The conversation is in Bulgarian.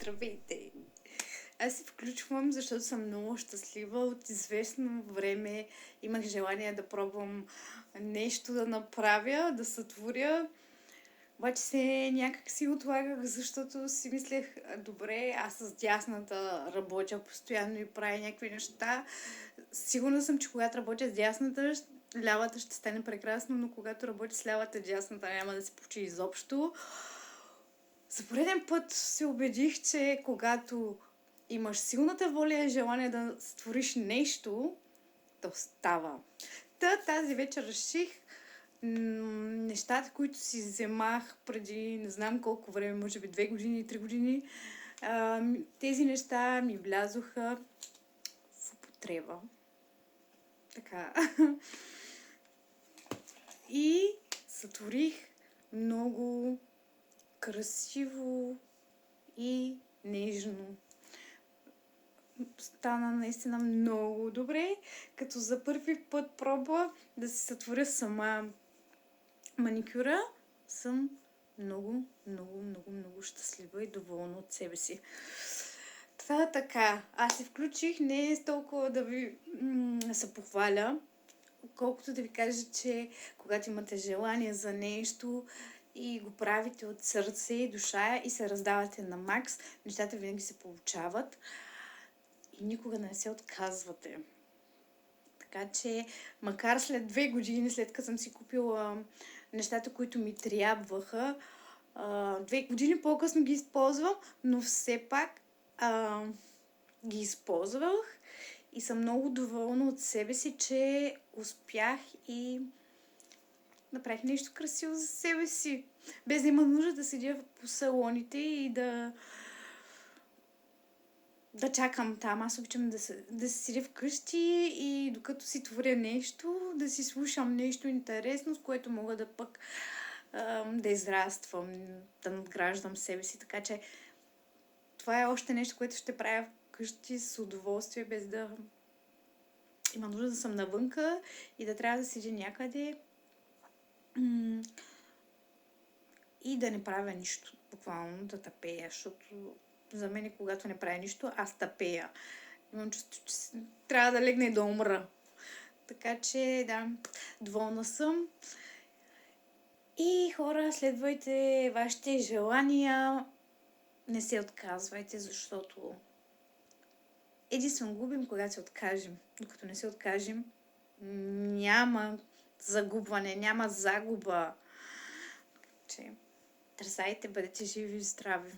Здравейте! Аз се включвам, защото съм много щастлива. От известно време имах желание да пробвам нещо да направя, да сътворя. Обаче се някак си отлагах, защото си мислех, добре, аз с дясната работя постоянно и правя някакви неща. Сигурна съм, че когато работя с дясната, лявата ще стане прекрасно, но когато работя с лявата, дясната няма да се получи изобщо. За пореден път се убедих, че когато имаш силната воля и желание да створиш нещо, то става. Тази вечер реших нещата, които си вземах преди не знам колко време, може би 2 години, 3 години, тези неща ми влязоха в употреба. Така. И сътворих много красиво и нежно. Стана наистина много добре, като за първи път пробва да си сътворя сама маникюра. Съм много щастлива и доволна от себе си. Това така. Аз се включих не е толкова да ви се похваля, колкото да ви кажа, че когато имате желание за нещо и го правите от сърце и душа и се раздавате на макс, нещата винаги се получават и никога не се отказвате. Така че, макар след 2 години, след като съм си купила нещата, които ми трябваха, 2 години по-късно ги използвам, но все пак ги използвах и съм много доволна от себе си, че успях и направих нещо красиво за себе си. Без да има нужда да седя по салоните и да чакам там. Аз обичам да се седя вкъщи и докато си творя нещо, да си слушам нещо интересно, с което мога да пък да израствам, да надграждам себе си. Така че това е още нещо, което ще правя вкъщи с удоволствие, без да има нужда да съм навънка и да трябва да седя някъде и да не правя нищо. Буквално да тъпея, защото за мен, когато не правя нищо, аз тъпея. Имам чувство, че трябва да легна и да умра. Така че, да, доволна съм. И хора, следвайте вашите желания. Не се отказвайте, защото единствено губим, когато се откажем. Докато не се откажем, няма загубване, няма загуба. Че търсайте, бъдете живи и здрави.